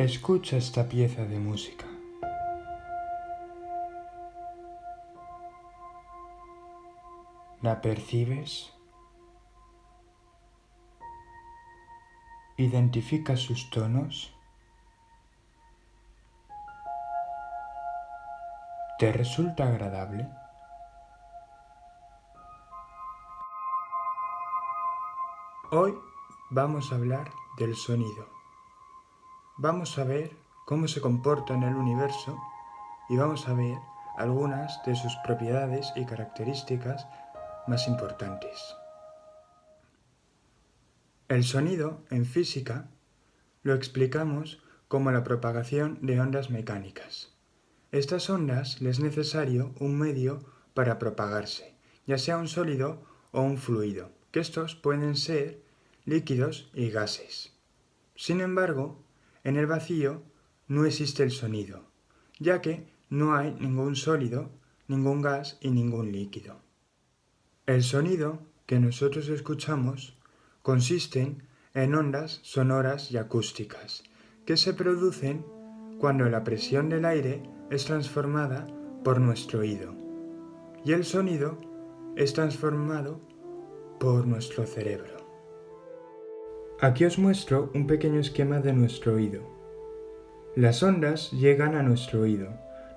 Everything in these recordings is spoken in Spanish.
Escucha esta pieza de música. ¿La percibes? ¿Identificas sus tonos? ¿Te resulta agradable? Hoy vamos a hablar del sonido. Vamos a ver cómo se comporta en el universo y vamos a ver algunas de sus propiedades y características más importantes. El sonido, en física, lo explicamos como la propagación de ondas mecánicas. Estas ondas les es necesario un medio para propagarse, ya sea un sólido o un fluido, que estos pueden ser líquidos y gases. Sin embargo, en el vacío no existe el sonido, ya que no hay ningún sólido, ningún gas y ningún líquido. El sonido que nosotros escuchamos consisten en ondas sonoras y acústicas, que se producen cuando la presión del aire es transformada por nuestro oído, y el sonido es transformado por nuestro cerebro. Aquí os muestro un pequeño esquema de nuestro oído. Las ondas llegan a nuestro oído.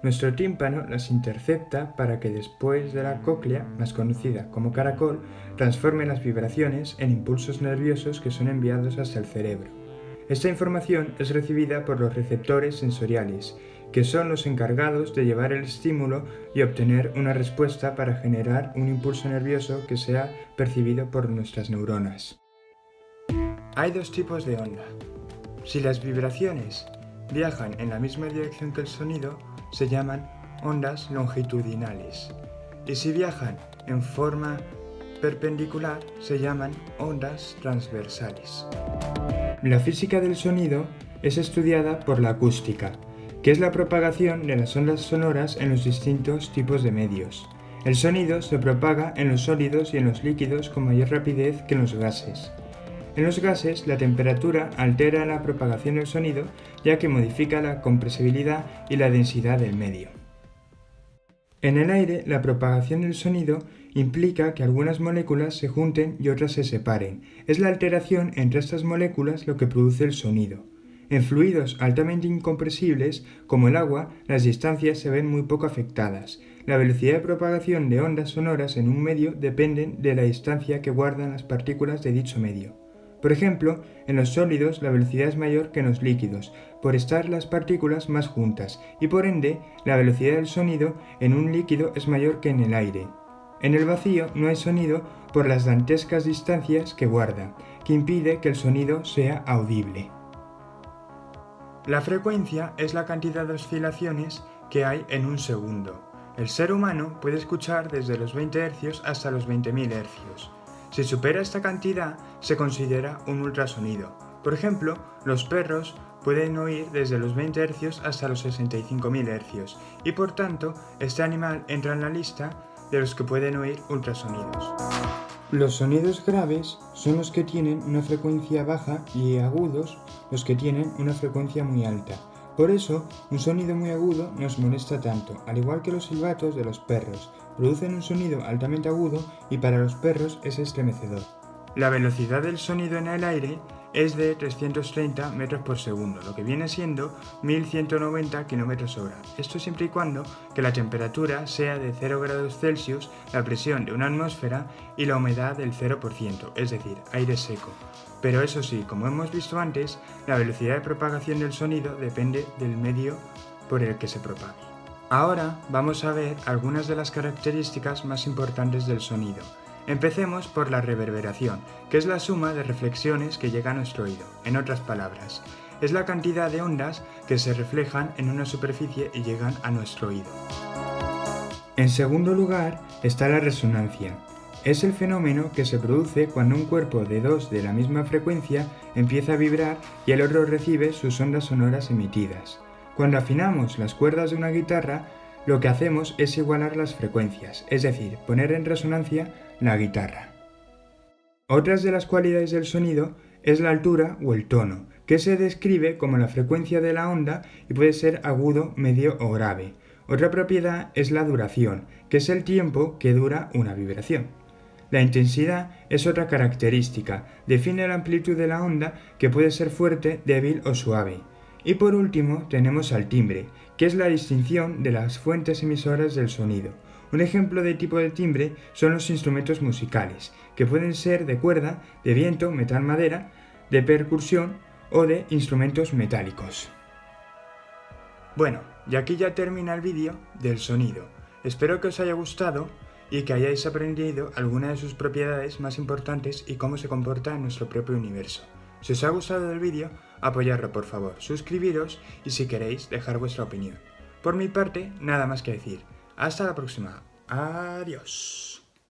Nuestro tímpano las intercepta para que después de la cóclea, más conocida como caracol, transforme las vibraciones en impulsos nerviosos que son enviados hasta el cerebro. Esta información es recibida por los receptores sensoriales, que son los encargados de llevar el estímulo y obtener una respuesta para generar un impulso nervioso que sea percibido por nuestras neuronas. Hay dos tipos de onda. Si las vibraciones viajan en la misma dirección que el sonido, se llaman ondas longitudinales, y si viajan en forma perpendicular, se llaman ondas transversales. La física del sonido es estudiada por la acústica, que es la propagación de las ondas sonoras en los distintos tipos de medios. El sonido se propaga en los sólidos y en los líquidos con mayor rapidez que en los gases. En los gases, la temperatura altera la propagación del sonido, ya que modifica la compresibilidad y la densidad del medio. En el aire, la propagación del sonido implica que algunas moléculas se junten y otras se separen. Es la alteración entre estas moléculas lo que produce el sonido. En fluidos altamente incompresibles, como el agua, las distancias se ven muy poco afectadas. La velocidad de propagación de ondas sonoras en un medio depende de la distancia que guardan las partículas de dicho medio. Por ejemplo, en los sólidos la velocidad es mayor que en los líquidos, por estar las partículas más juntas, y por ende, la velocidad del sonido en un líquido es mayor que en el aire. En el vacío no hay sonido por las dantescas distancias que guarda, que impide que el sonido sea audible. La frecuencia es la cantidad de oscilaciones que hay en un segundo. El ser humano puede escuchar desde los 20 Hz hasta los 20.000 Hz. Si supera esta cantidad, se considera un ultrasonido. Por ejemplo, los perros pueden oír desde los 20 Hz hasta los 65.000 Hz, y por tanto, este animal entra en la lista de los que pueden oír ultrasonidos. Los sonidos graves son los que tienen una frecuencia baja y agudos los que tienen una frecuencia muy alta. Por eso, un sonido muy agudo nos molesta tanto, al igual que los silbatos de los perros. Producen un sonido altamente agudo y para los perros es estremecedor. La velocidad del sonido en el aire es de 330 metros por segundo, lo que viene siendo 1190 km/h. Esto siempre y cuando que la temperatura sea de 0 grados Celsius, la presión de una atmósfera y la humedad del 0%, es decir, aire seco. Pero eso sí, como hemos visto antes, la velocidad de propagación del sonido depende del medio por el que se propague. Ahora vamos a ver algunas de las características más importantes del sonido. Empecemos por la reverberación, que es la suma de reflexiones que llega a nuestro oído. En otras palabras, es la cantidad de ondas que se reflejan en una superficie y llegan a nuestro oído. En segundo lugar está la resonancia. Es el fenómeno que se produce cuando un cuerpo de dos de la misma frecuencia empieza a vibrar y el otro recibe sus ondas sonoras emitidas. Cuando afinamos las cuerdas de una guitarra, lo que hacemos es igualar las frecuencias, es decir, poner en resonancia la guitarra. Otras de las cualidades del sonido es la altura o el tono, que se describe como la frecuencia de la onda y puede ser agudo, medio o grave. Otra propiedad es la duración, que es el tiempo que dura una vibración. La intensidad es otra característica, define la amplitud de la onda, que puede ser fuerte, débil o suave. Y por último tenemos al timbre, que es la distinción de las fuentes emisoras del sonido. Un ejemplo de tipo de timbre son los instrumentos musicales, que pueden ser de cuerda, de viento, metal, madera, de percusión o de instrumentos metálicos. Bueno, y aquí ya termina el vídeo del sonido. Espero que os haya gustado y que hayáis aprendido algunas de sus propiedades más importantes y cómo se comporta en nuestro propio universo. Si os ha gustado el vídeo, apoyadlo por favor, suscribiros y si queréis dejar vuestra opinión. Por mi parte, nada más que decir. Hasta la próxima. Adiós.